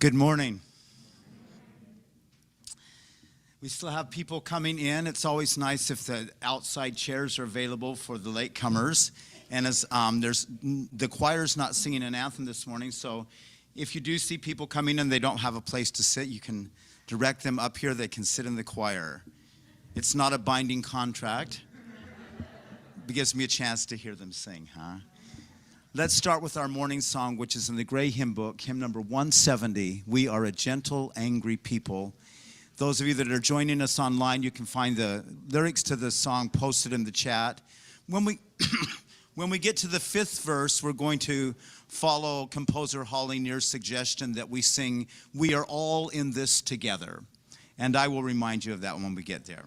Good morning. We still have people coming in. It's always nice if the outside chairs are available for the latecomers. And as the choir's not singing an anthem this morning, so if you do see people coming in, they don't have a place to sit, you can direct them up here. They can sit in the choir. It's not a binding contract. It gives me a chance to hear them sing, huh? Let's start with our morning song, which is in the gray hymn book, hymn number 170. We are a gentle, angry people. Those of you that are joining us online, you can find the lyrics to the song posted in the chat. When we get to the fifth verse, we're going to follow composer Holly Near's suggestion that we sing, "We are all in this together." And I will remind you of that when we get there.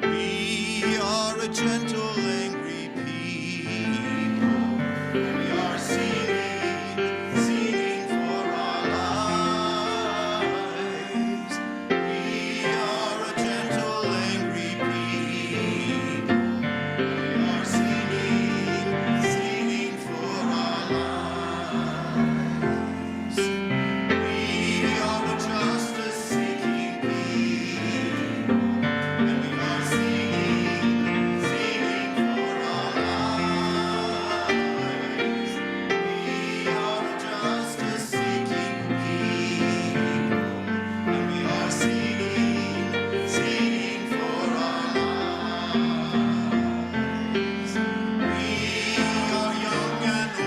We are a gentle, angry people. We are singing for our lives. We are a gentle, angry people. We are singing for our lives. We are a justice-seeking people, and we are singing for our lives. We are a justice-seeking people, and we are singing for our lives. We are young and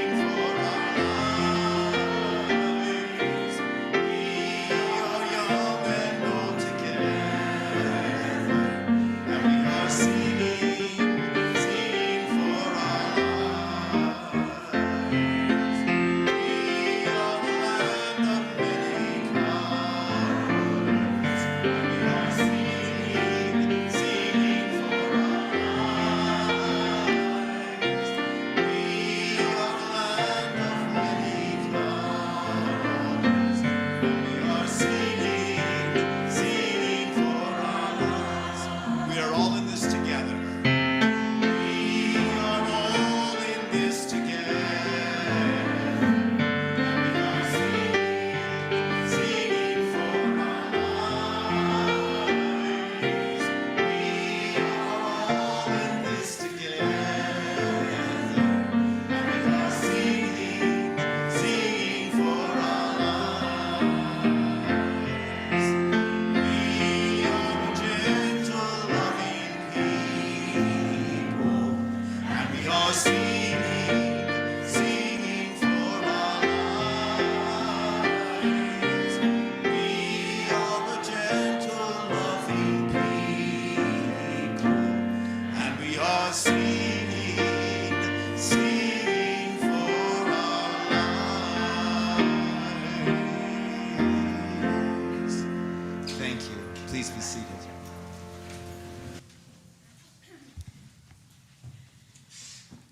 old together. We are singing for our lives. We are young and old together, and we are singing for our lives. We are the land of many colors, and we are singing for our lives. We are the land of many colors, and we are singing for our lives. We are all in this together. We are all in this together, and we are singing for our lives. We are all in this together, and we are singing for our lives. We are a gentle, loving people, and we are singing for our lives. We are a gentle, loving people, and we are singing for our lives. Thank you. Please be seated.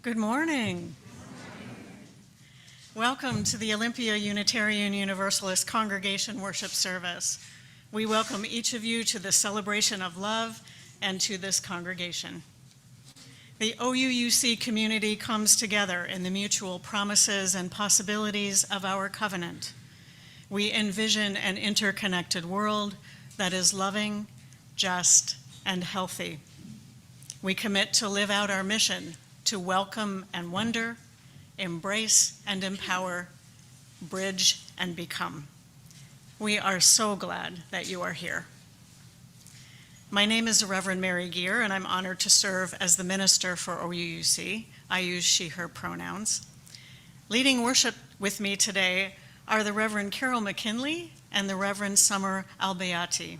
Good morning. Welcome to the Olympia Unitarian Universalist Congregation Worship Service. We welcome each of you to the celebration of love and to this congregation. The OUUC community comes together in the mutual promises and possibilities of our covenant. We envision an interconnected world that is loving, just, and healthy. We commit to live out our mission to welcome and wonder, embrace and empower, bridge and become. We are so glad that you are here. My name is Reverend Mary Geer, and I'm honored to serve as the minister for OUUC. I use she, her pronouns. Leading worship with me today are the Reverend Carol McKinley and the Reverend Summer Albayati.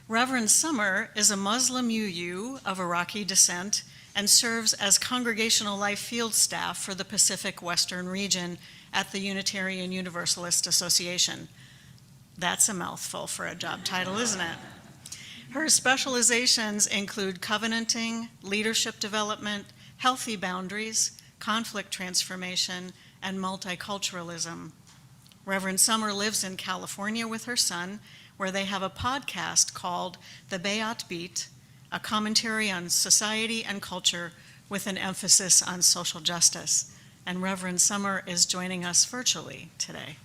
Reverend Summer is a Muslim UU of Iraqi descent and serves as Congregational Life Field Staff for the Pacific Western region at the Unitarian Universalist Association. That's a mouthful for a job title, isn't it? Her specializations include covenanting, leadership development, healthy boundaries, conflict transformation, and multiculturalism. Reverend Summer lives in California with her son, where they have a podcast called The Bayat Beat, a commentary on society and culture with an emphasis on social justice. And Reverend Summer is joining us virtually today.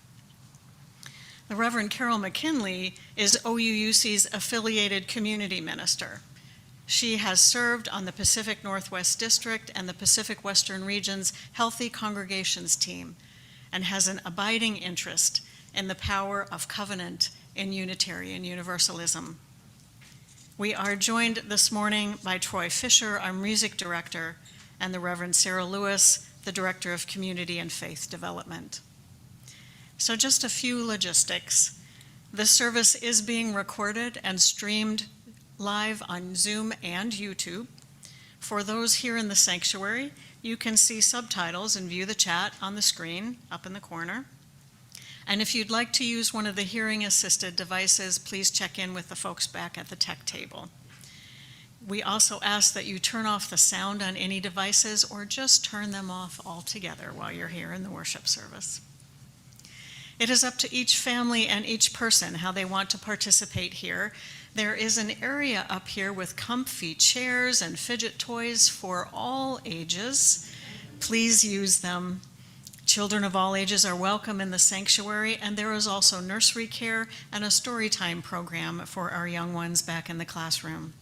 The Reverend Carol McKinley is OUUC's affiliated community minister. She has served on the Pacific Northwest District and the Pacific Western Region's Healthy Congregations team and has an abiding interest in the power of covenant in Unitarian Universalism. We are joined this morning by Troy Fisher, our music director, and the Reverend Sarah Lewis, the Director of Community and Faith Development. So just a few logistics. This service is being recorded and streamed live on Zoom and YouTube. For those here in the sanctuary, you can see subtitles and view the chat on the screen up in the corner. And if you'd like to use one of the hearing-assisted devices, please check in with the folks back at the tech table. We also ask that you turn off the sound on any devices or just turn them off altogether while you're here in the worship service. It is up to each family and each person how they want to participate here. There is an area up here with comfy chairs and fidget toys for all ages. Please use them. Children of all ages are welcome in the sanctuary, and there is also nursery care and a story time program for our young ones back in the classroom.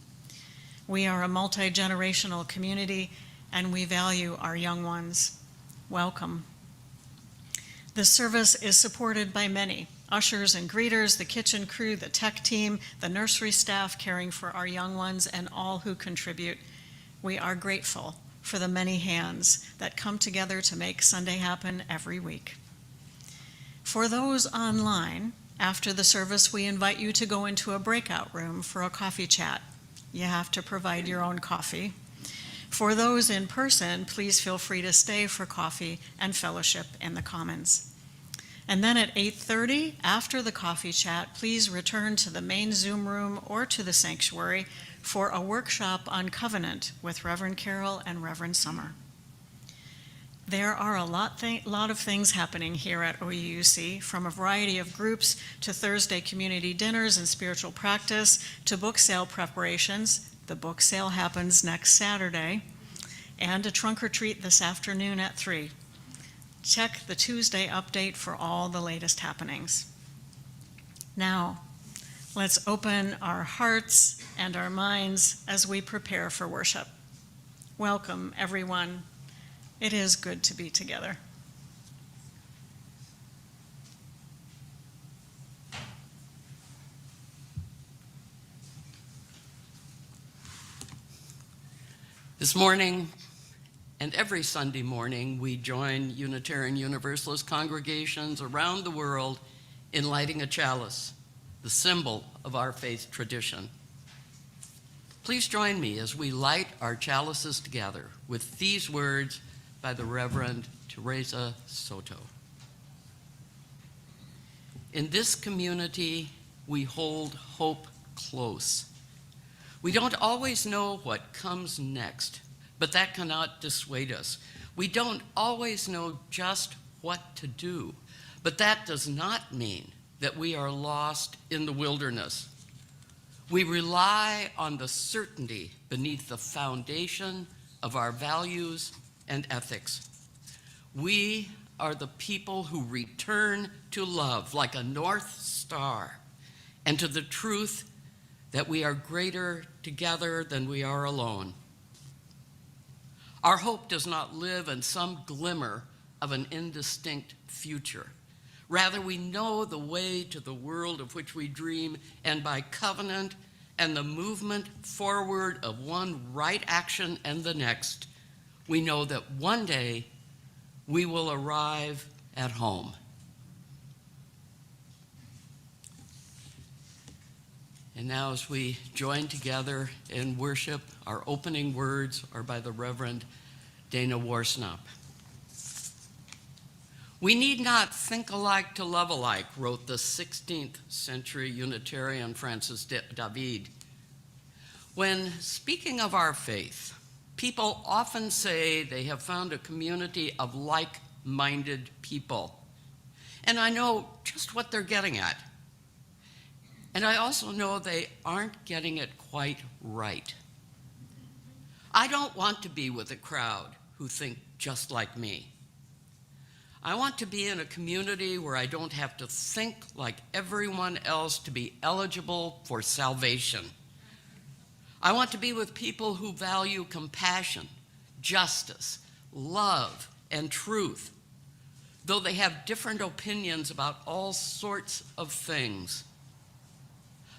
We are a multi-generational community, and we value our young ones. Welcome. This service is supported by many: ushers and greeters, the kitchen crew, the tech team, the nursery staff caring for our young ones, and all who contribute. We are grateful for the many hands that come together to make Sunday happen every week. For those online, after the service, we invite you to go into a breakout room for a coffee chat. You have to provide your own coffee. For those in person, please feel free to stay for coffee and fellowship in the Commons. And then at 8:30, after the coffee chat, please return to the main Zoom room or to the sanctuary for a workshop on covenant with Reverend Carol and Reverend Summer. There are a lot of things happening here at OUUC, from a variety of groups to Thursday community dinners and spiritual practice to book sale preparations. The book sale happens next Saturday, and a trunk or treat this afternoon at 3. Check the Tuesday update for all the latest happenings. Now, let's open our hearts and our minds as we prepare for worship. Welcome, everyone. It is good to be together. This morning, and every Sunday morning, we join Unitarian Universalist congregations around the world in lighting a chalice, the symbol of our faith tradition. Please join me as we light our chalices together with these words by the Reverend Teresa Soto. In this community, we hold hope close. We don't always know what comes next, but that cannot dissuade us. We don't always know just what to do, but that does not mean that we are lost in the wilderness. We rely on the certainty beneath the foundation of our values and ethics. We are the people who return to love like a North Star and to the truth that we are greater together than we are alone. Our hope does not live in some glimmer of an indistinct future. Rather, we know the way to the world of which we dream, and by covenant and the movement forward of one right action and the next, we know that one day we will arrive at home. And now as we join together in worship, our opening words are by the Reverend Dana Warsnop. We need not think alike to love alike, wrote the 16th century Unitarian Francis David. When speaking of our faith, people often say they have found a community of like-minded people. And I know just what they're getting at. And I also know they aren't getting it quite right. I don't want to be with a crowd who think just like me. I want to be in a community where I don't have to think like everyone else to be eligible for salvation. I want to be with people who value compassion, justice, love, and truth, though they have different opinions about all sorts of things.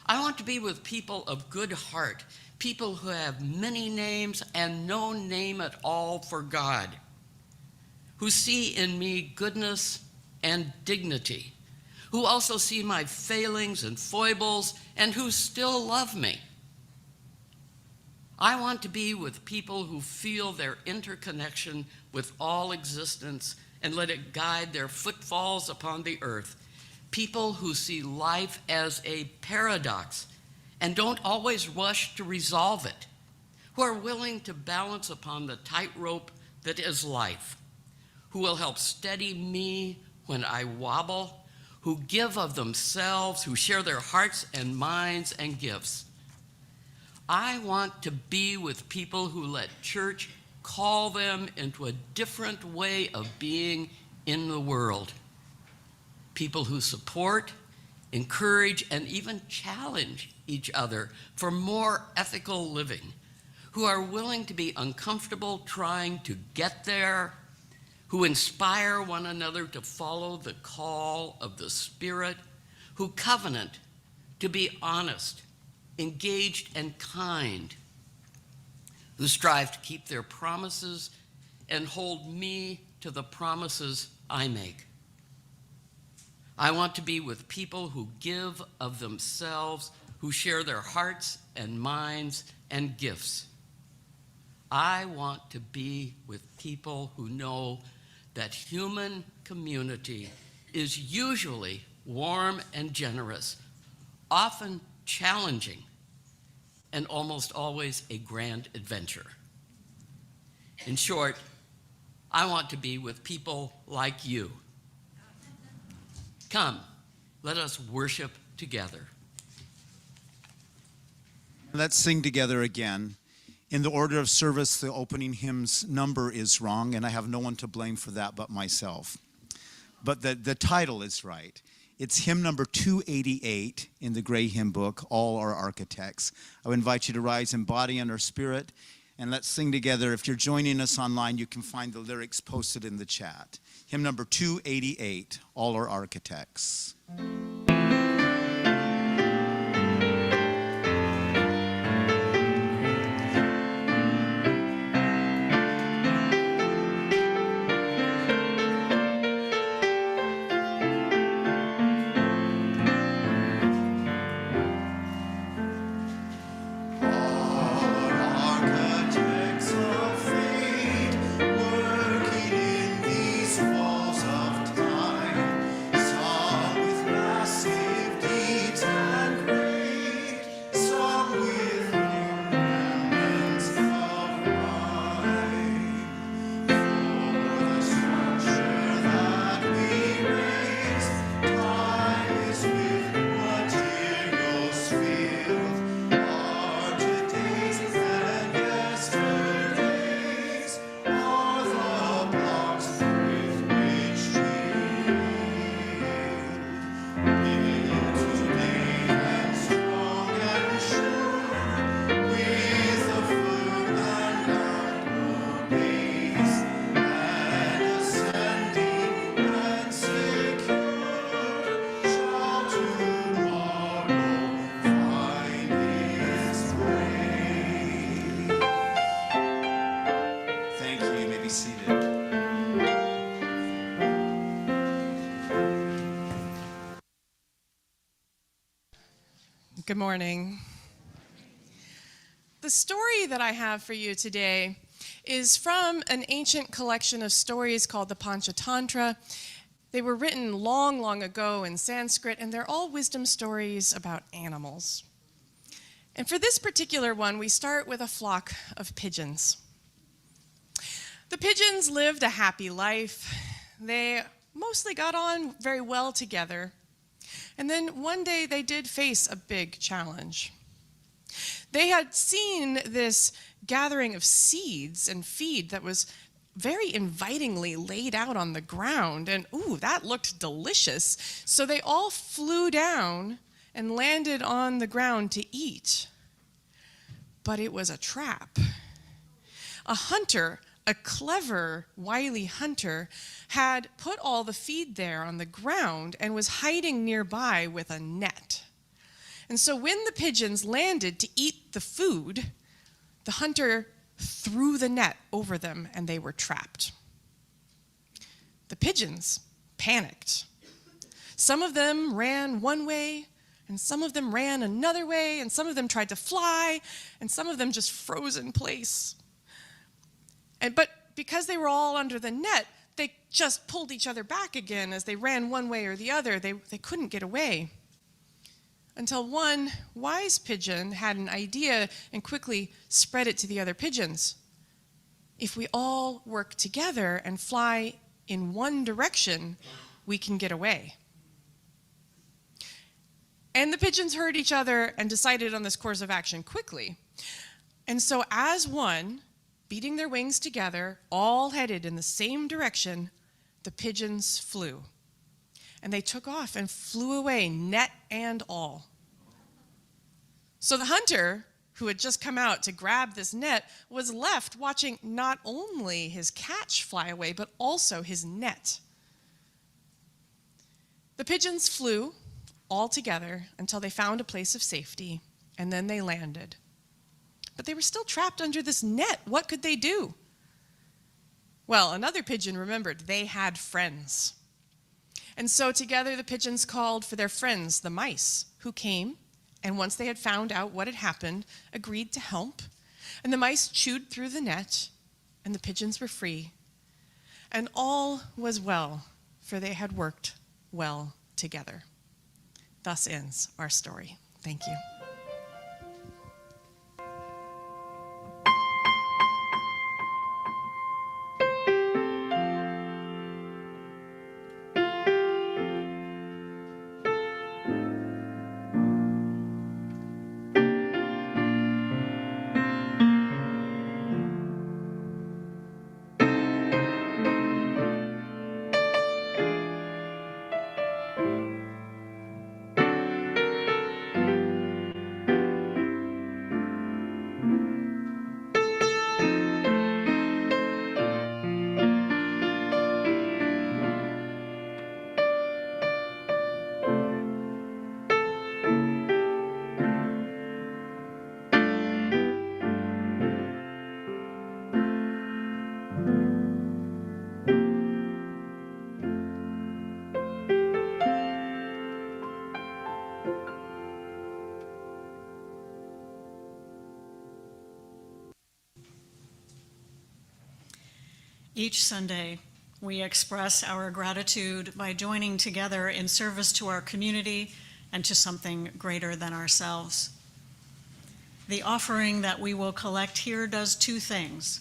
I want to be with people of good heart, people who have many names and no name at all for God, who see in me goodness and dignity, who also see my failings and foibles, and who still love me. I want to be with people who feel their interconnection with all existence and let it guide their footfalls upon the earth, people who see life as a paradox and don't always rush to resolve it, who are willing to balance upon the tightrope that is life, who will help steady me when I wobble, who give of themselves, who share their hearts and minds and gifts. I want to be with people who let church call them into a different way of being in the world. People who support, encourage, and even challenge each other for more ethical living, who are willing to be uncomfortable trying to get there, who inspire one another to follow the call of the Spirit, who covenant to be honest, engaged, and kind, who strive to keep their promises and hold me to the promises I make. I want to be with people who give of themselves, who share their hearts and minds and gifts. I want to be with people who know that human community is usually warm and generous, often challenging, and almost always a grand adventure. In short, I want to be with people like you. Come, let us worship together. Let's sing together again. In the order of service, the opening hymn's number is wrong, and I have no one to blame for that but myself. But the title is right. It's hymn number 288 in the gray hymn book, All Our Architects. I would invite you to rise in body and our spirit, and let's sing together. If you're joining us online, you can find the lyrics posted in the chat. Hymn number 288, All Our Architects. Good morning. The story that I have for you today is from an ancient collection of stories called the Panchatantra. They were written long, long ago in Sanskrit, and they're all wisdom stories about animals. And for this particular one, we start with a flock of pigeons. The pigeons lived a happy life. They mostly got on very well together. And then one day they did face a big challenge. They had seen this gathering of seeds and feed that was very invitingly laid out on the ground, and ooh, that looked delicious. So they all flew down and landed on the ground to eat. But it was a trap. A hunter, a clever, wily hunter, had put all the feed there on the ground and was hiding nearby with a net. And so when the pigeons landed to eat the food, the hunter threw the net over them and they were trapped. The pigeons panicked. Some of them ran one way, and some of them ran another way, and some of them tried to fly, and some of them just froze in place. But because they were all under the net, they just pulled each other back again as they ran one way or the other. They couldn't get away. Until one wise pigeon had an idea and quickly spread it to the other pigeons. If we all work together and fly in one direction, we can get away. And the pigeons heard each other and decided on this course of action quickly. And so as one, beating their wings together, all headed in the same direction, the pigeons flew. And they took off and flew away, net and all. So the hunter, who had just come out to grab this net, was left watching not only his catch fly away, but also his net. The pigeons flew all together until they found a place of safety, and then they landed. But they were still trapped under this net. What could they do? Well, another pigeon remembered they had friends. And so together the pigeons called for their friends, the mice, who came, and once they had found out what had happened, agreed to help. And the mice chewed through the net, and the pigeons were free. And all was well, for they had worked well together. Thus ends our story. Thank you. Each Sunday, we express our gratitude by joining together in service to our community and to something greater than ourselves. The offering that we will collect here does two things.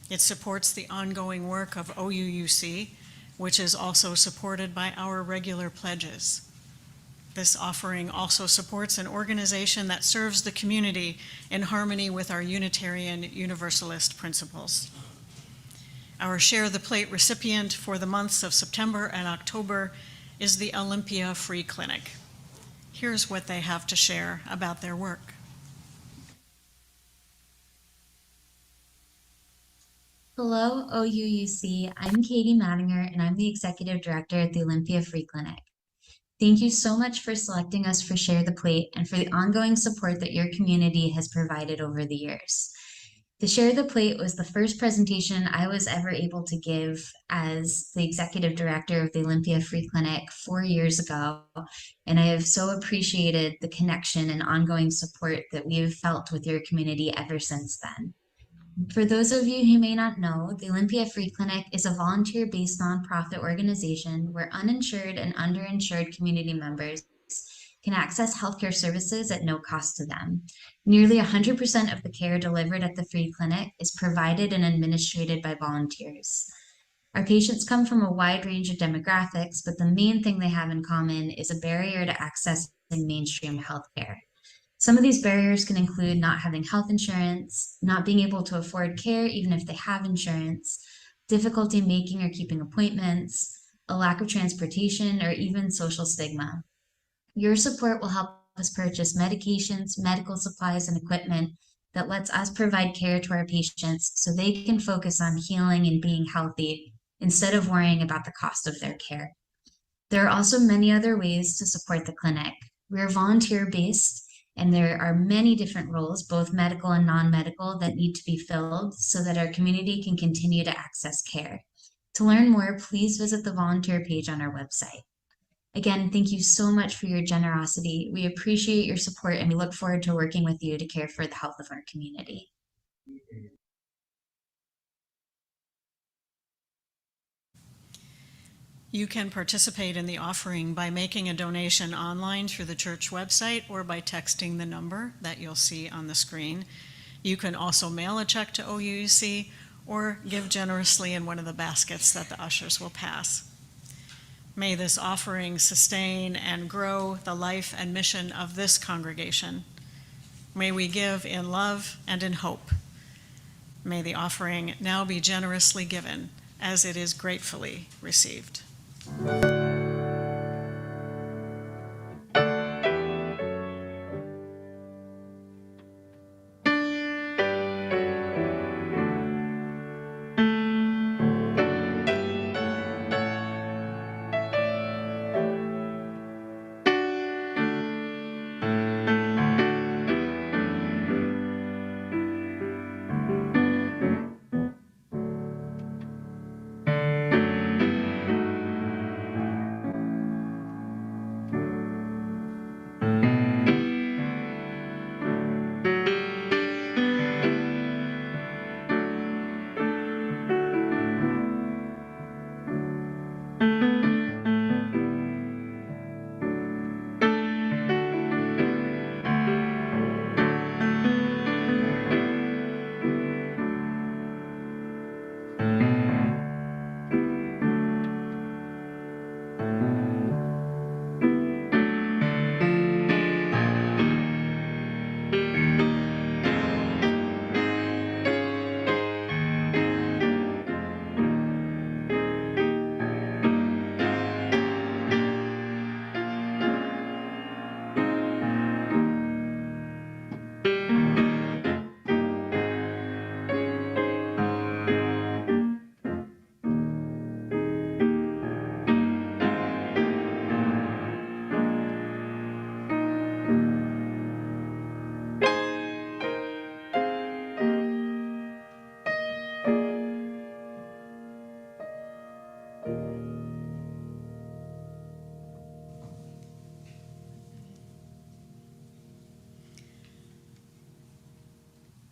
It supports the ongoing work of OUUC, which is also supported by our regular pledges. This offering also supports an organization that serves the community in harmony with our Unitarian Universalist principles. Our Share the Plate recipient for the months of September and October is the Olympia Free Clinic. Here's what they have to share about their work. Hello, OUUC. I'm Katie Mattinger, and I'm the Executive Director at the Olympia Free Clinic. Thank you so much for selecting us for Share the Plate and for the ongoing support that your community has provided over the years. The Share the Plate was the first presentation I was ever able to give as the Executive Director of the Olympia Free Clinic 4 years ago, and I have so appreciated the connection and ongoing support that we have felt with your community ever since then. For those of you who may not know, the Olympia Free Clinic is a volunteer-based nonprofit organization where uninsured and underinsured community members can access healthcare services at no cost to them. Nearly 100% of the care delivered at the Free Clinic is provided and administered by volunteers. Our patients come from a wide range of demographics, but the main thing they have in common is a barrier to accessing mainstream healthcare. Some of these barriers can include not having health insurance, not being able to afford care even if they have insurance, difficulty making or keeping appointments, a lack of transportation, or even social stigma. Your support will help us purchase medications, medical supplies, and equipment that lets us provide care to our patients so they can focus on healing and being healthy instead of worrying about the cost of their care. There are also many other ways to support the clinic. We're volunteer based, and there are many different roles, both medical and non-medical, that need to be filled so that our community can continue to access care. To learn more, please visit the volunteer page on our website. Again, thank you so much for your generosity. We appreciate your support, and we look forward to working with you to care for the health of our community. You can participate in the offering by making a donation online through the church website or by texting the number that you'll see on the screen. You can also mail a check to OUUC or give generously in one of the baskets that the ushers will pass. May this offering sustain and grow the life and mission of this congregation. May we give in love and in hope. May the offering now be generously given as it is gratefully received.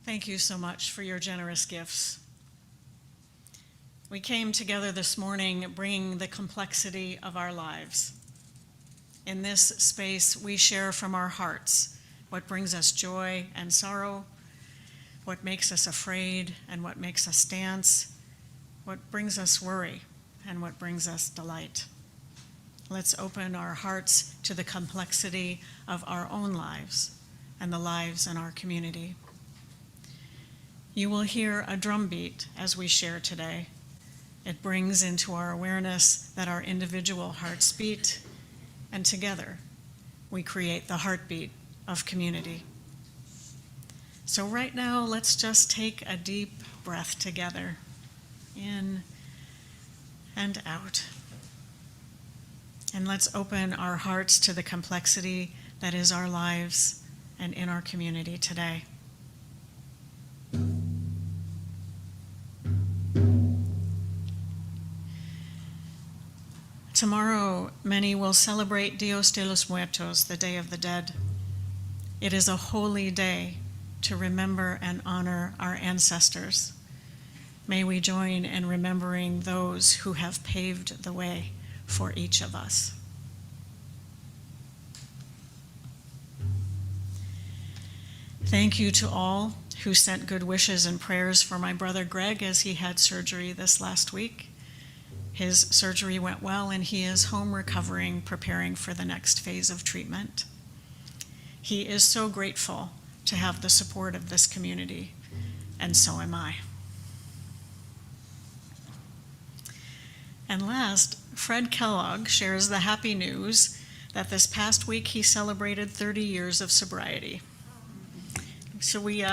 Thank you so much for your generous gifts. We came together this morning bringing the complexity of our lives. In this space, we share from our hearts what brings us joy and sorrow, what makes us afraid and what makes us dance, what brings us worry and what brings us delight. Let's open our hearts to the complexity of our own lives and the lives in our community. You will hear a drum beat as we share today. It brings into our awareness that our individual hearts beat, and together we create the heartbeat of community. So right now, let's just take a deep breath together, in and out. And let's open our hearts to the complexity that is our lives and in our community today. Tomorrow, many will celebrate Dios de los Muertos, the Day of the Dead. It is a holy day to remember and honor our ancestors. May we join in remembering those who have paved the way for each of us. Thank you to all who sent good wishes and prayers for my brother Greg as he had surgery this last week. His surgery went well, and he is home recovering, preparing for the next phase of treatment. He is so grateful to have the support of this community, and so am I. And last, Fred Kellogg shares the happy news that this past week he celebrated 30 years of sobriety. So we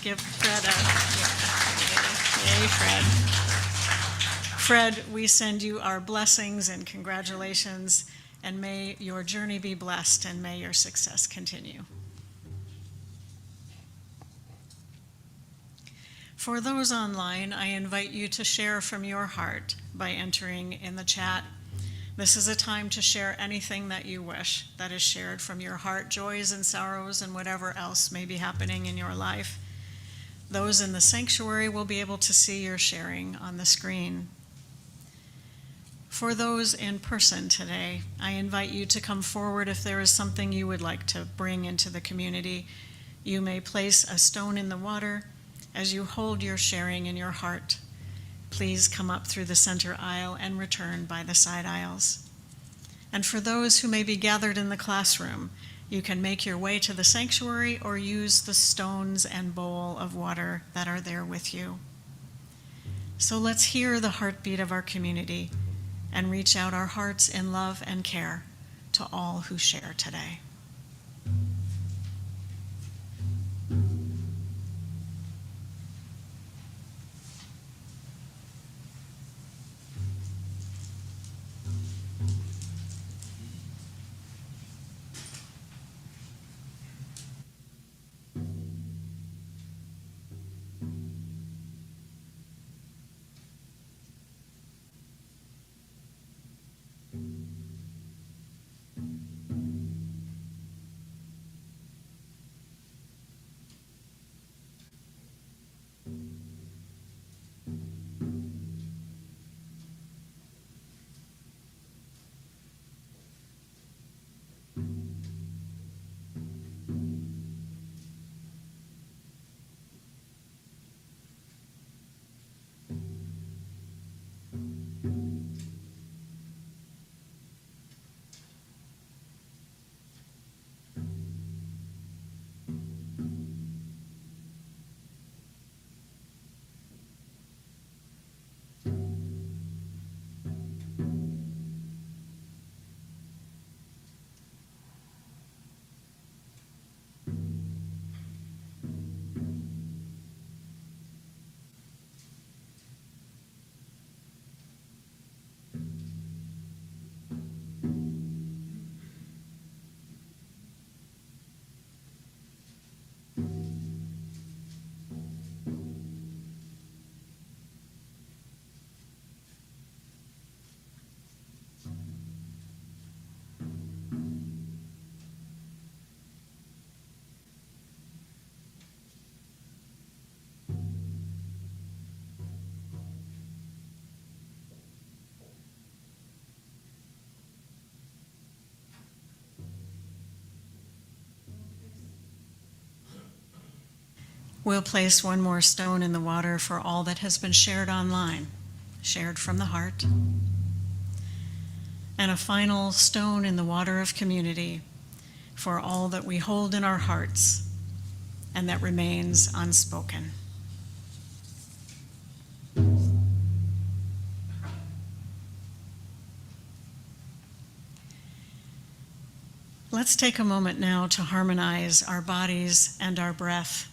give Fred yay, Fred. Fred, we send you our blessings and congratulations, and may your journey be blessed, and may your success continue. For those online, I invite you to share from your heart by entering in the chat. This is a time to share anything that you wish that is shared from your heart, joys and sorrows and whatever else may be happening in your life. Those in the sanctuary will be able to see your sharing on the screen. For those in person today, I invite you to come forward if there is something you would like to bring into the community. You may place a stone in the water as you hold your sharing in your heart. Please come up through the center aisle and return by the side aisles. And for those who may be gathered in the classroom, you can make your way to the sanctuary or use the stones and bowl of water that are there with you. So let's hear the heartbeat of our community and reach out our hearts in love and care to all who share today. We'll place one more stone in the water for all that has been shared online, shared from the heart. And a final stone in the water of community for all that we hold in our hearts and that remains unspoken. Let's take a moment now to harmonize our bodies and our breath.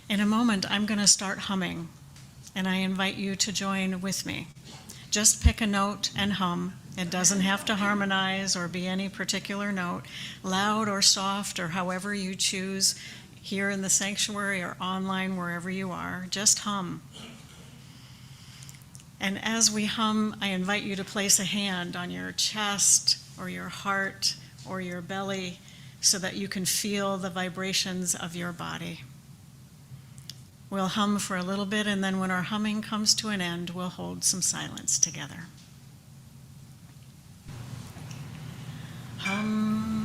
In a moment, I'm going to start humming, and I invite you to join with me. Just pick a note and hum. It doesn't have to harmonize or be any particular note, loud or soft or however you choose, here in the sanctuary or online, wherever you are. Just hum. And as we hum, I invite you to place a hand on your chest or your heart or your belly so that you can feel the vibrations of your body. We'll hum for a little bit, and then when our humming comes to an end, we'll hold some silence together. Hum.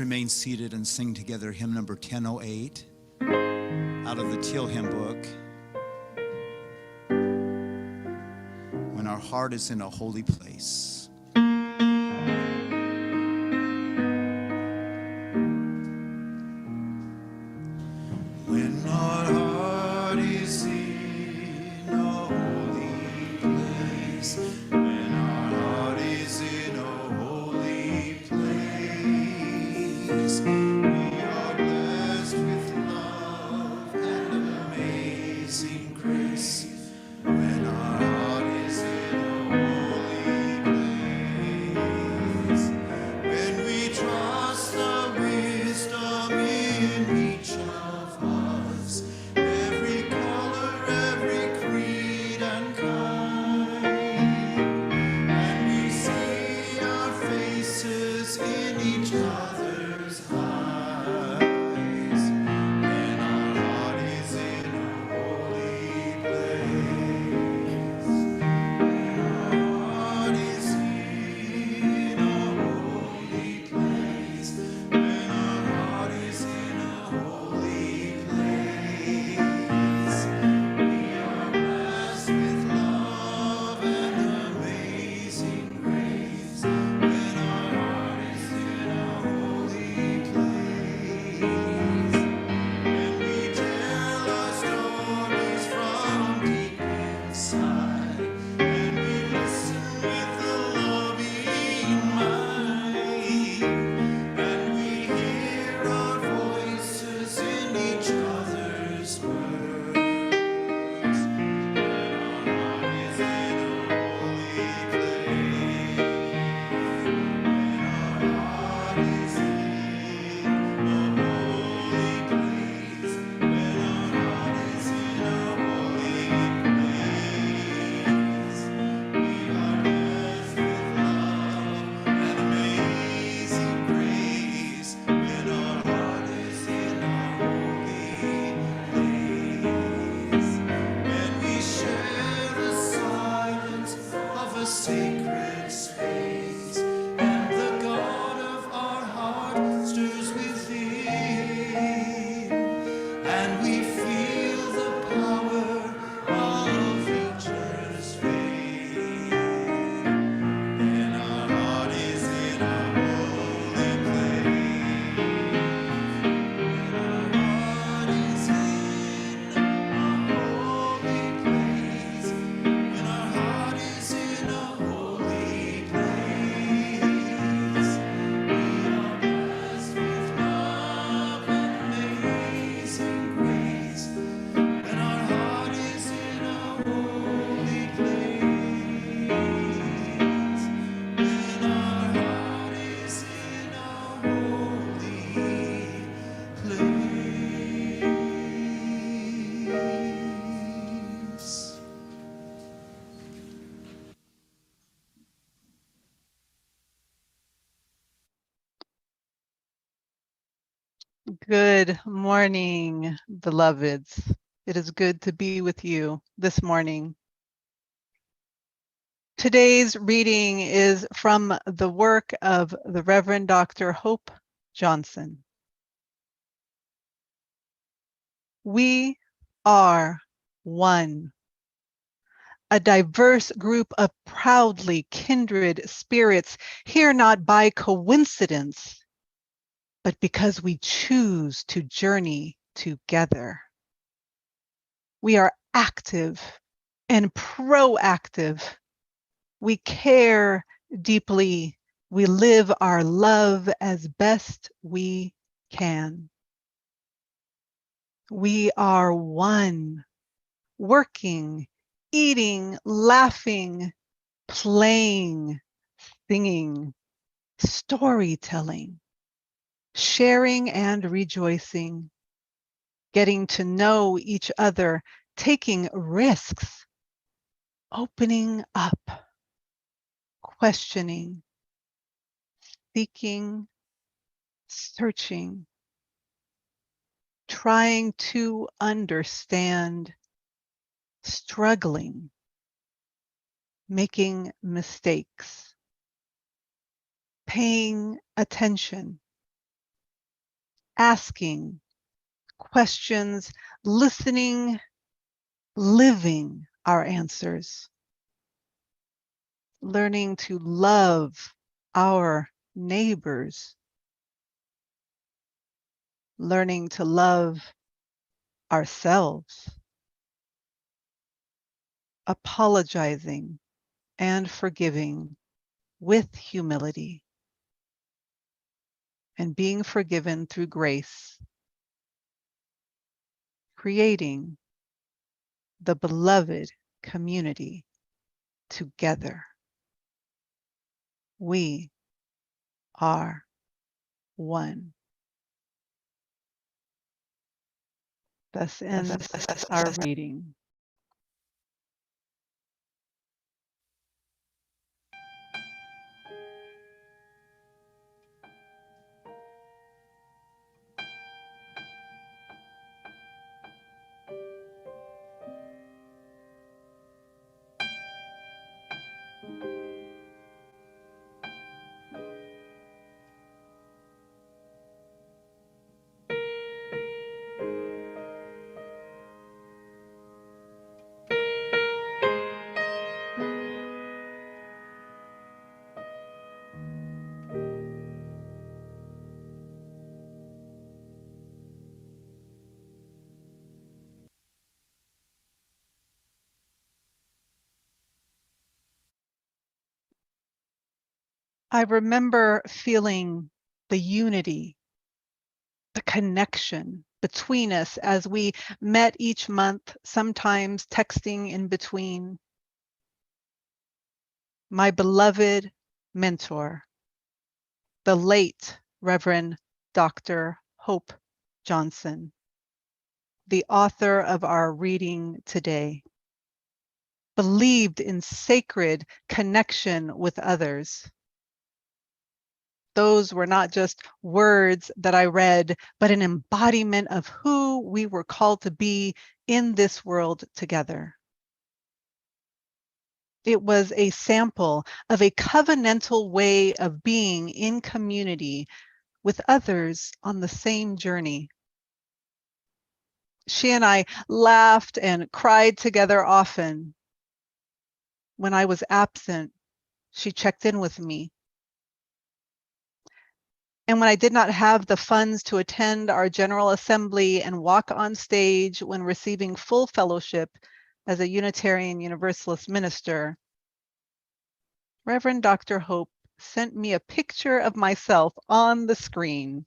remain seated and sing together hymn number 1008 out of the Teal Hymn Book. When our heart is in a holy place. When our heart is in a holy place, when our heart is in a holy place, we are blessed with love and amazing grace. When our heart is in a holy place, when we trust the wisdom in each of us, every color, every creed and kind, and we see our faces in each other's eyes, when our heart is in a holy place, when our heart is in a holy place, when our heart is in a holy place, we are blessed with love and amazing grace. When our heart is in a holy place, when we tell our stories from deep inside, and we listen with a loving mind, and we hear our voices in each other's words. When our heart is in a holy place, when our heart is in a holy place, when our heart is in a holy place, we are blessed with love and amazing grace. When our heart is in a holy place, when we share the silence of a sacred space, and the God of our heart stirs within, and we feel the power of each other's faith. When our heart is in a holy place, when our heart is in a holy place, when our heart is in a holy place, we are blessed with love and amazing grace. When our heart is in a holy place, when our heart is in a holy place. Good morning, beloveds. It is good to be with you this morning. Today's reading is from the work of the Reverend Dr. Hope Johnson. We are one, a diverse group of proudly kindred spirits, here not by coincidence, but because we choose to journey together. We are active and proactive. We care deeply. We live our love as best we can. We are one, working, eating, laughing, playing, singing, storytelling, sharing and rejoicing, getting to know each other, taking risks, opening up, questioning, seeking, searching, trying to understand, struggling, making mistakes, paying attention, asking questions, listening, living our answers, learning to love our neighbors, learning to love ourselves, apologizing and forgiving with humility, and being forgiven through grace, creating the beloved community together. We are one. Thus ends our reading. I remember feeling the unity, the connection between us as we met each month, sometimes texting in between. My beloved mentor, the late Reverend Dr. Hope Johnson, the author of our reading today, believed in sacred connection with others. Those were not just words that I read, but an embodiment of who we were called to be in this world together. It was a sample of a covenantal way of being in community with others on the same journey. She and I laughed and cried together often. When I was absent, she checked in with me. And when I did not have the funds to attend our General Assembly and walk on stage when receiving full fellowship as a Unitarian Universalist minister, Reverend Dr. Hope sent me a picture of myself on the screen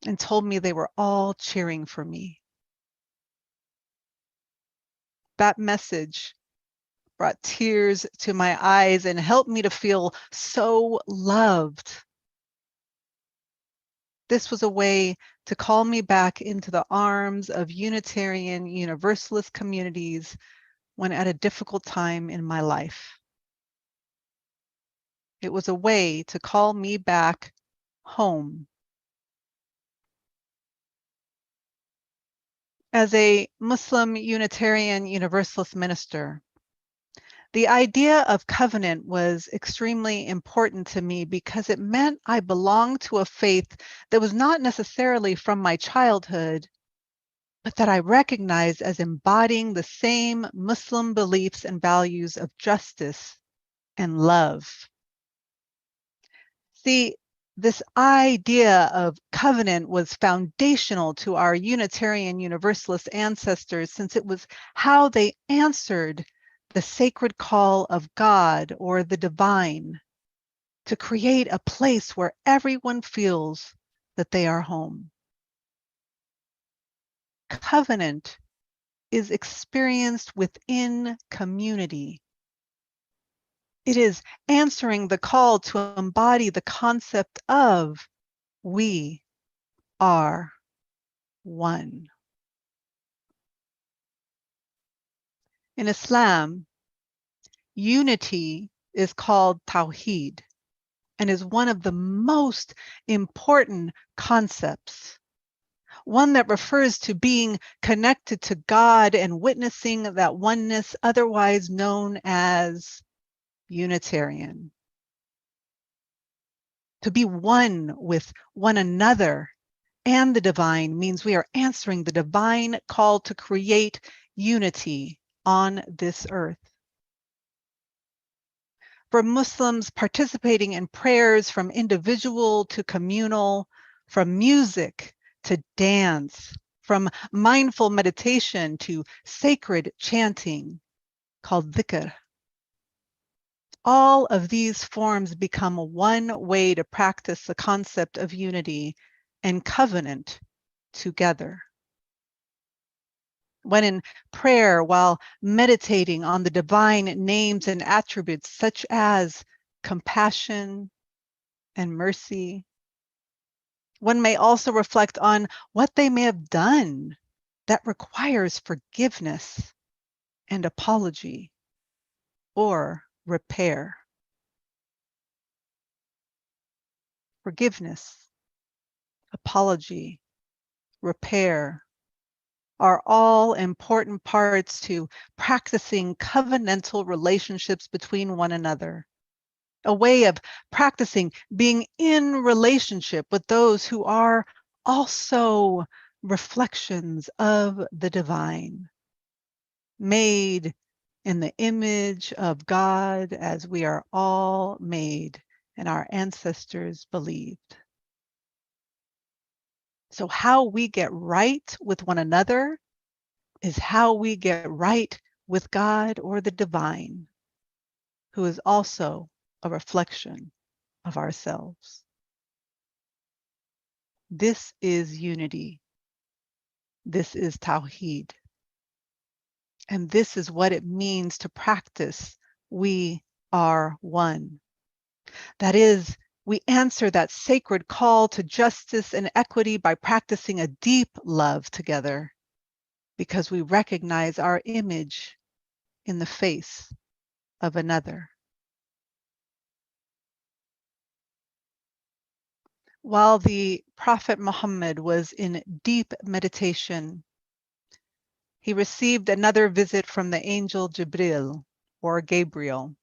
and told me they were all cheering for me. That message brought tears to my eyes and helped me to feel so loved. This was a way to call me back into the arms of Unitarian Universalist communities when at a difficult time in my life. It was a way to call me back home. As a Muslim Unitarian Universalist minister, the idea of covenant was extremely important to me because it meant I belonged to a faith that was not necessarily from my childhood, but that I recognized as embodying the same Muslim beliefs and values of justice and love. See, this idea of covenant was foundational to our Unitarian Universalist ancestors since it was how they answered the sacred call of God or the divine to create a place where everyone feels that they are home. Covenant is experienced within community. It is answering the call to embody the concept of we are one. In Islam, unity is called Tawheed and is one of the most important concepts, one that refers to being connected to God and witnessing that oneness, otherwise known as Unitarian. To be one with one another and the divine means we are answering the divine call to create unity on this earth. For Muslims, participating in prayers from individual to communal, from music to dance, from mindful meditation to sacred chanting called dhikr. All of these forms become one way to practice the concept of unity and covenant together. When in prayer, while meditating on the divine names and attributes such as compassion and mercy, one may also reflect on what they may have done that requires forgiveness and apology or repair. Forgiveness, apology, repair are all important parts to practicing covenantal relationships between one another, a way of practicing being in relationship with those who are also reflections of the divine, made in the image of God as we are all made and our ancestors believed. So how we get right with one another is how we get right with God or the divine, who is also a reflection of ourselves. This is unity. This is Tawheed. And this is what it means to practice we are one. That is, we answer that sacred call to justice and equity by practicing a deep love together, because we recognize our image in the face of another. While the Prophet Muhammad was in deep meditation, he received another visit from the angel Jibril, or Gabriel,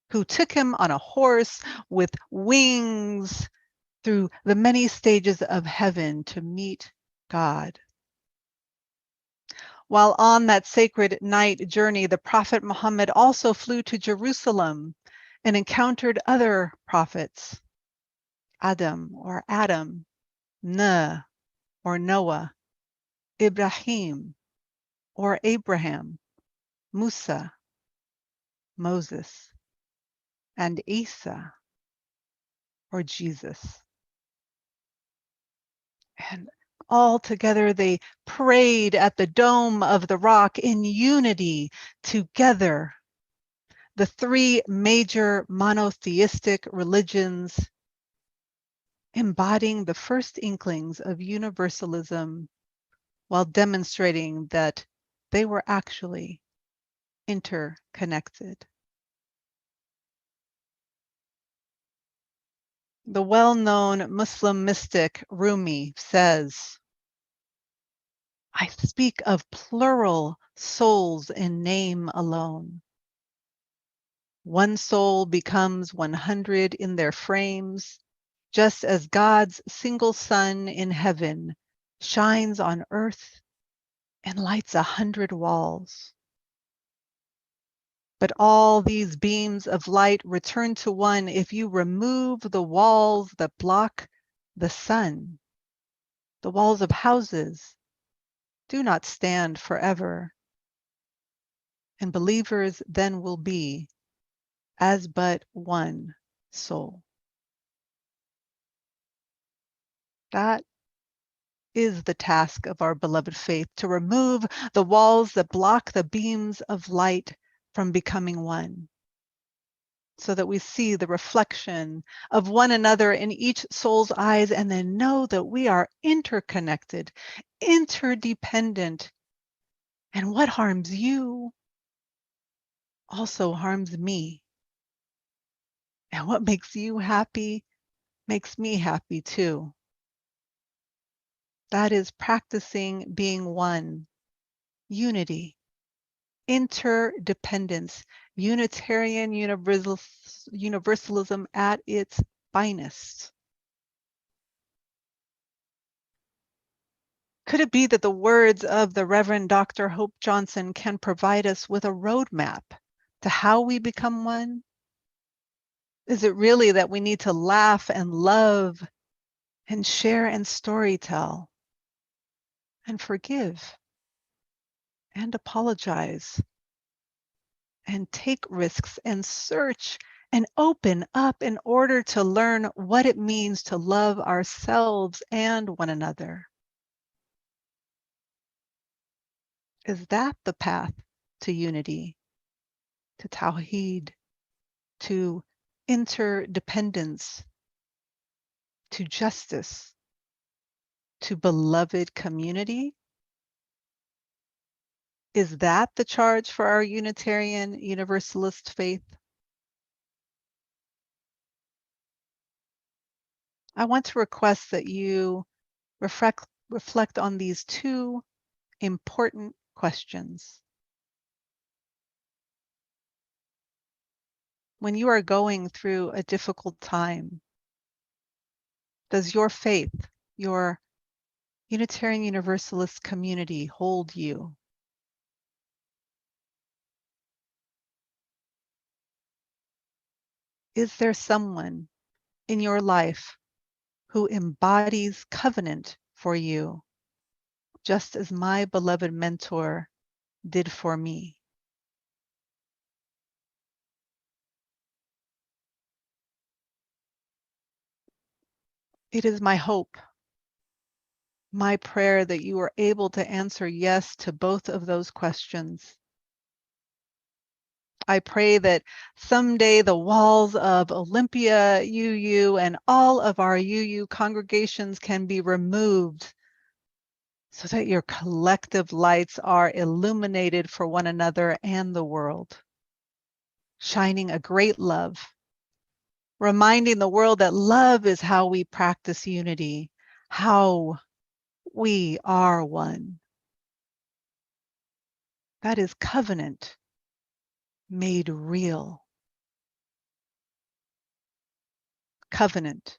who took him on a horse with wings through the many stages of heaven to meet God. While on that sacred night journey, the Prophet Muhammad also flew to Jerusalem and encountered other prophets, Adam, Nuh or Noah, Ibrahim or Abraham, Musa, Moses, and Isa or Jesus. And all together they prayed at the dome of the rock in unity together. The three major monotheistic religions embodying the first inklings of universalism while demonstrating that they were actually interconnected. The well-known Muslim mystic Rumi says, I speak of plural souls in name alone. One soul becomes 100 in their frames, just as God's single sun in heaven shines on earth and lights 100 walls. But all these beams of light return to one if you remove the walls that block the sun. The walls of houses do not stand forever, and believers then will be as but one soul. That is the task of our beloved faith, to remove the walls that block the beams of light from becoming one, so that we see the reflection of one another in each soul's eyes and then know that we are interconnected, interdependent, and what harms you also harms me. And what makes you happy makes me happy too. That is practicing being one, unity, interdependence, Unitarian universalism at its finest. Could it be that the words of the Reverend Dr. Hope Johnson can provide us with a roadmap to how we become one? Is it really that we need to laugh and love and share and storytell and forgive and apologize and take risks and search and open up in order to learn what it means to love ourselves and one another? Is that the path to unity, to Tawheed, to interdependence, to justice, to beloved community? Is that the charge for our Unitarian Universalist faith? I want to request that you reflect on these two important questions. When you are going through a difficult time, does your faith, your Unitarian Universalist community hold you? Is there someone in your life who embodies covenant for you, just as my beloved mentor did for me? It is my hope, my prayer that you are able to answer yes to both of those questions. I pray that someday the walls of Olympia UU and all of our UU congregations can be removed so that your collective lights are illuminated for one another and the world, shining a great love, reminding the world that love is how we practice unity, how we are one. That is covenant made real. Covenant,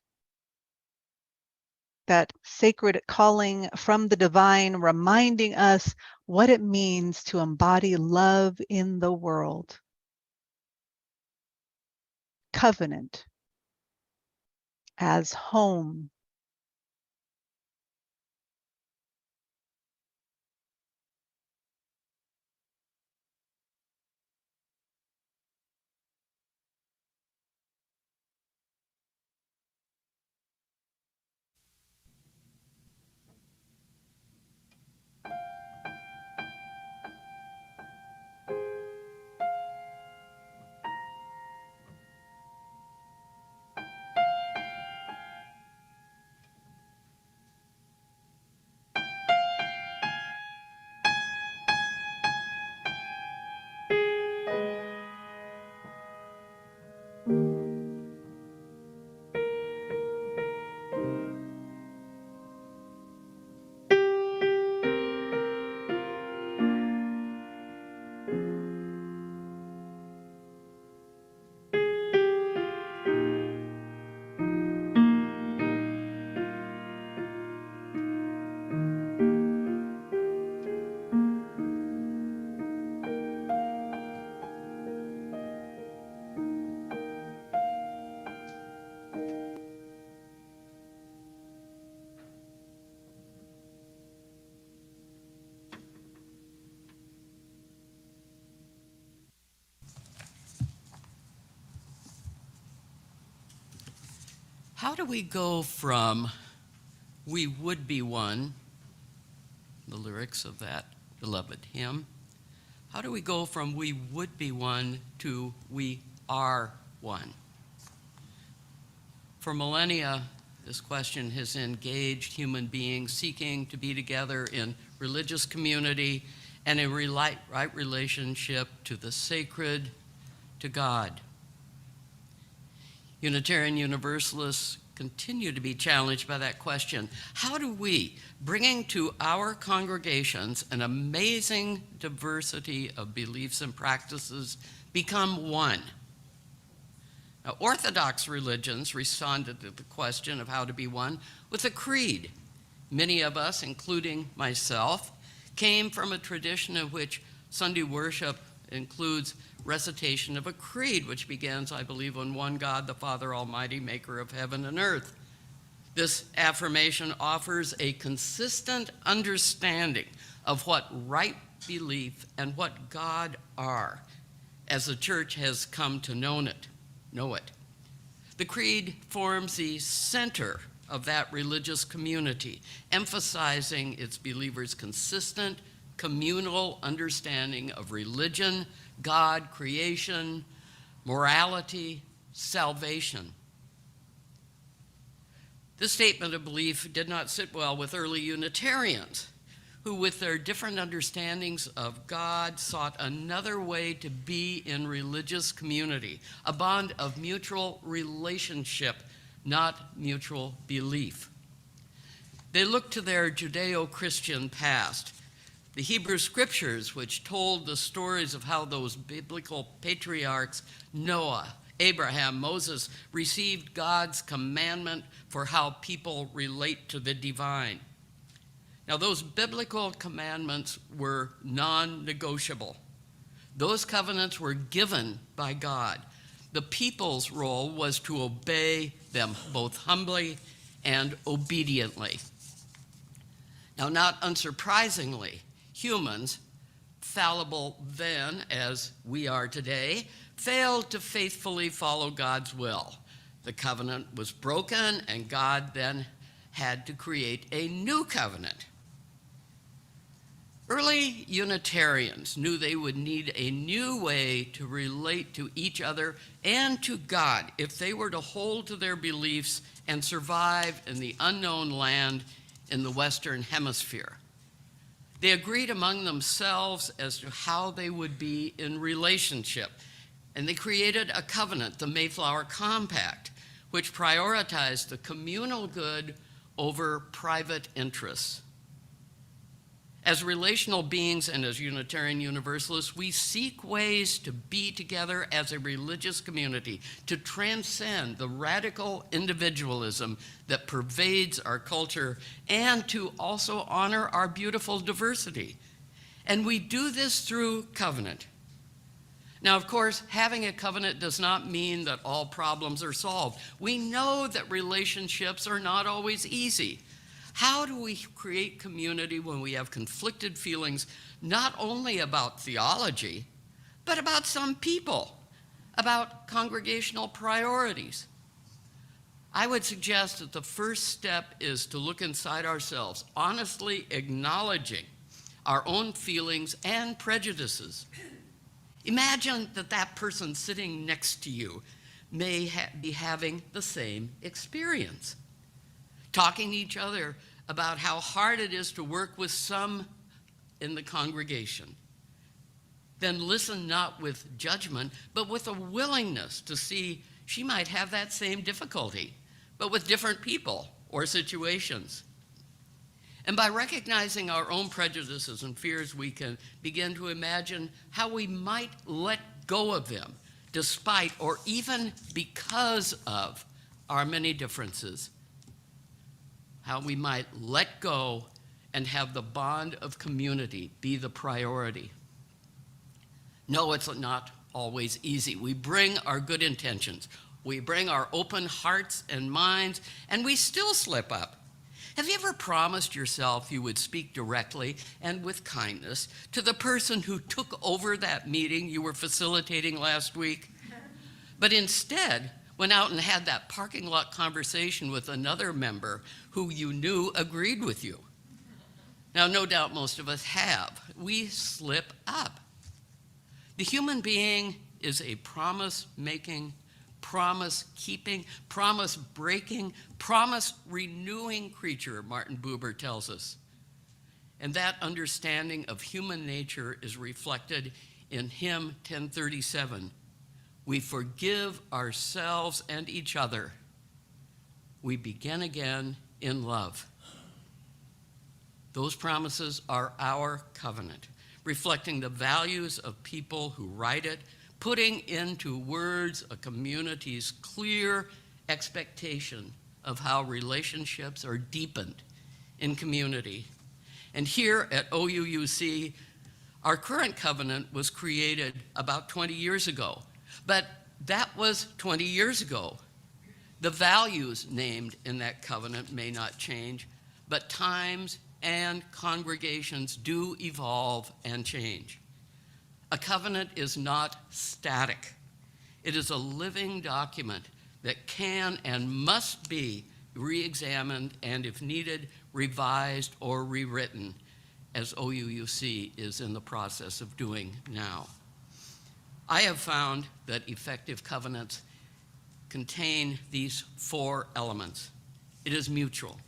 that sacred calling from the divine, reminding us what it means to embody love in the world. Covenant as home. How do we go from "we would be one," the lyrics of that beloved hymn, how do we go from "we would be one" to "we are one"? For millennia, this question has engaged human beings seeking to be together in religious community and in right relationship to the sacred, to God. Unitarian Universalists continue to be challenged by that question. How do we, bringing to our congregations an amazing diversity of beliefs and practices, become one? Now, Orthodox religions responded to the question of how to be one with a creed. Many of us, including myself, came from a tradition in which Sunday worship includes recitation of a creed, which begins, I believe, on one God, the Father Almighty, maker of heaven and earth. This affirmation offers a consistent understanding of what right belief and what God are, as the church has come to know it. The creed forms the center of that religious community, emphasizing its believers' consistent communal understanding of religion, God, creation, morality, salvation. This statement of belief did not sit well with early Unitarians, who with their different understandings of God sought another way to be in religious community, a bond of mutual relationship, not mutual belief. They looked to their Judeo-Christian past, the Hebrew scriptures, which told the stories of how those biblical patriarchs, Noah, Abraham, Moses, received God's commandment for how people relate to the divine. Now, those biblical commandments were non-negotiable. Those covenants were given by God. The people's role was to obey them both humbly and obediently. Now, not unsurprisingly, humans, fallible then as we are today, failed to faithfully follow God's will. The covenant was broken, and God then had to create a new covenant. Early Unitarians knew they would need a new way to relate to each other and to God if they were to hold to their beliefs and survive in the unknown land in the Western Hemisphere. They agreed among themselves as to how they would be in relationship, and they created a covenant, the Mayflower Compact, which prioritized the communal good over private interests. As relational beings and as Unitarian Universalists, we seek ways to be together as a religious community, to transcend the radical individualism that pervades our culture, and to also honor our beautiful diversity. And we do this through covenant. Now, of course, having a covenant does not mean that all problems are solved. We know that relationships are not always easy. How do we create community when we have conflicted feelings, not only about theology, but about some people, about congregational priorities? I would suggest that the first step is to look inside ourselves, honestly acknowledging our own feelings and prejudices. Imagine that that person sitting next to you may be having the same experience. Talking to each other about how hard it is to work with some in the congregation. Then listen not with judgment, but with a willingness to see she might have that same difficulty, but with different people or situations. And by recognizing our own prejudices and fears, we can begin to imagine how we might let go of them, despite or even because of our many differences. How we might let go and have the bond of community be the priority. No, it's not always easy. We bring our good intentions. We bring our open hearts and minds, and we still slip up. Have you ever promised yourself you would speak directly and with kindness to the person who took over that meeting you were facilitating last week, but instead went out and had that parking lot conversation with another member who you knew agreed with you? Now, no doubt most of us have. We slip up. The human being is a promise-making, promise-keeping, promise-breaking, promise-renewing creature, Martin Buber tells us. And that understanding of human nature is reflected in hymn 1037. We forgive ourselves and each other. We begin again in love. Those promises are our covenant, reflecting the values of people who write it, putting into words a community's clear expectation of how relationships are deepened in community. And here at OUUC, our current covenant was created about 20 years ago, but that was 20 years ago. The values named in that covenant may not change, but times and congregations do evolve and change. A covenant is not static. It is a living document that can and must be re-examined and, if needed, revised or rewritten, as OUUC is in the process of doing now. I have found that effective covenants contain these 4 elements. It is mutual,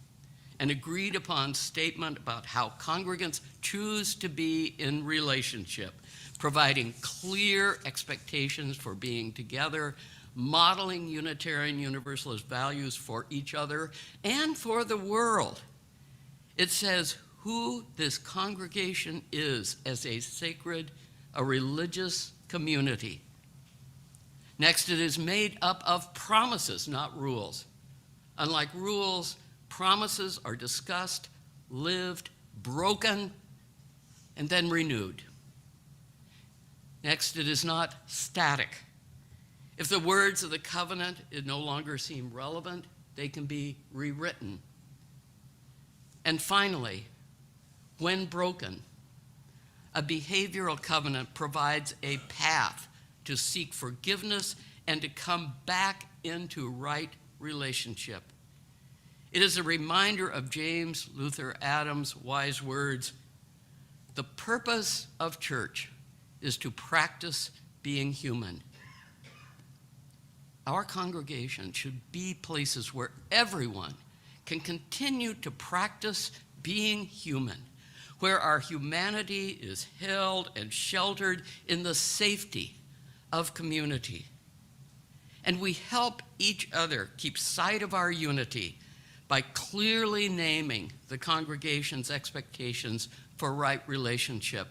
an agreed upon statement about how congregants choose to be in relationship, providing clear expectations for being together, modeling Unitarian Universalist values for each other and for the world. It says who this congregation is as a sacred, a religious community. Next, it is made up of promises, not rules. Unlike rules, promises are discussed, lived, broken, and then renewed. Next, it is not static. If the words of the covenant no longer seem relevant, they can be rewritten. And finally, when broken, a behavioral covenant provides a path to seek forgiveness and to come back into right relationship. It is a reminder of James Luther Adams' wise words, "The purpose of church is to practice being human." Our congregation should be places where everyone can continue to practice being human, where our humanity is held and sheltered in the safety of community. And we help each other keep sight of our unity by clearly naming the congregation's expectations for right relationship.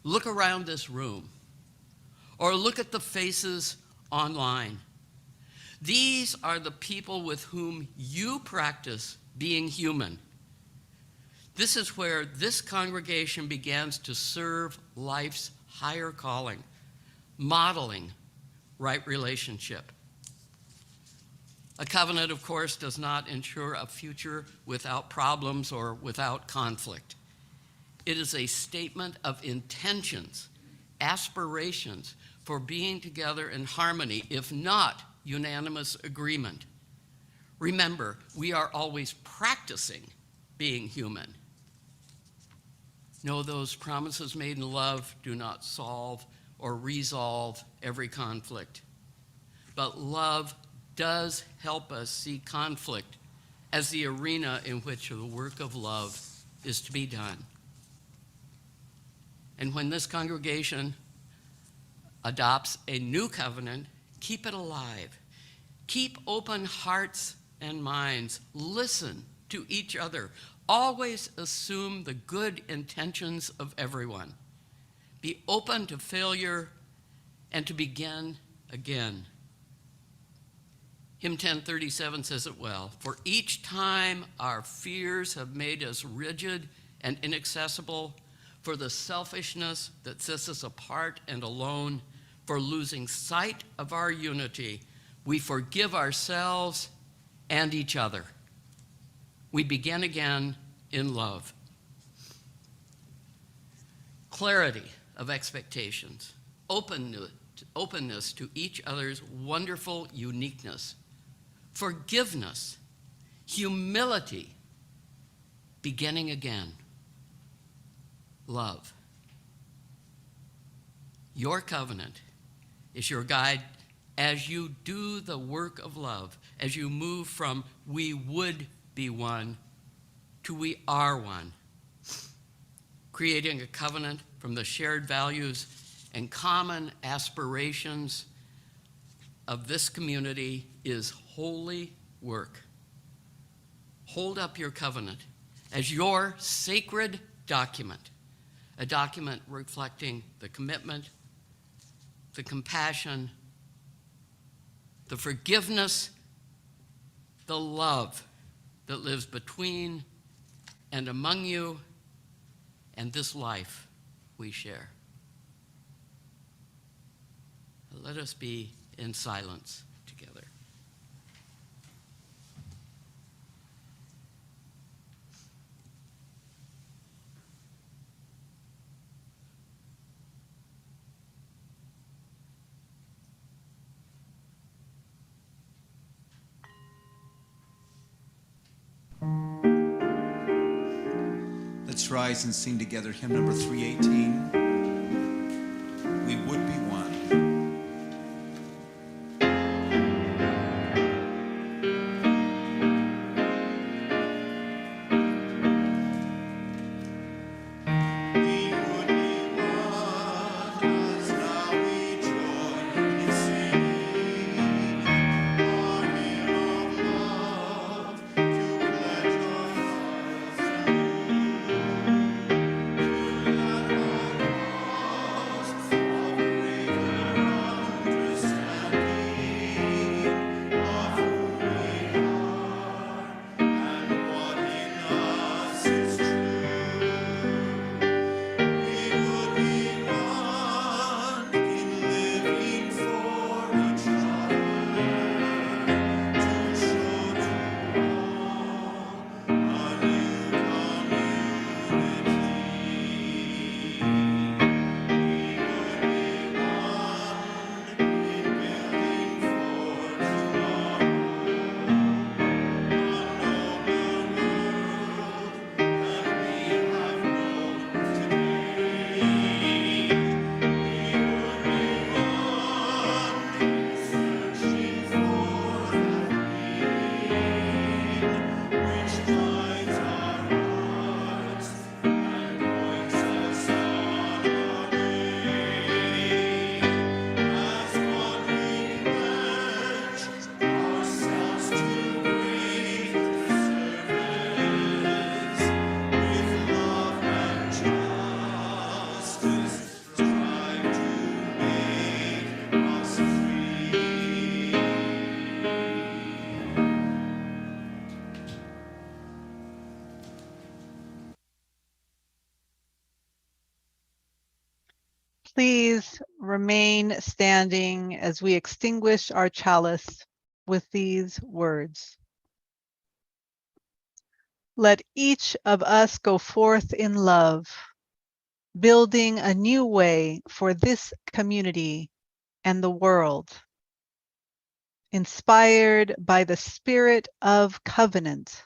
Look around this room, or look at the faces online. These are the people with whom you practice being human. This is where this congregation begins to serve life's higher calling, modeling right relationship. A covenant, of course, does not ensure a future without problems or without conflict. It is a statement of intentions, aspirations for being together in harmony, if not unanimous agreement. Remember, we are always practicing being human. No, those promises made in love do not solve or resolve every conflict. But love does help us see conflict as the arena in which the work of love is to be done. And when this congregation adopts a new covenant, keep it alive. Keep open hearts and minds. Listen to each other. Always assume the good intentions of everyone. Be open to failure and to begin again. Hymn 1037 says it well. For each time our fears have made us rigid and inaccessible, for the selfishness that sets us apart and alone, for losing sight of our unity, we forgive ourselves and each other. We begin again in love. Clarity of expectations, openness to each other's wonderful uniqueness, forgiveness, humility, beginning again, love. Your covenant is your guide as you do the work of love, as you move from we would be one to we are one, creating a covenant from the shared values and common aspirations of this community is holy work. Hold up your covenant as your sacred document, a document reflecting the commitment, the compassion, the forgiveness, the love that lives between and among you and this life we share. Let us be in silence together. Let's rise and sing together hymn number 318. We would be one. Please remain standing as we extinguish our chalice with these words. Let each of us go forth in love, building a new way for this community and the world. Inspired by the spirit of covenant,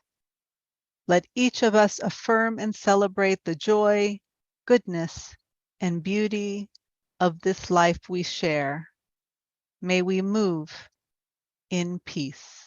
let each of us affirm and celebrate the joy, goodness, and beauty of this life we share. May we move in peace.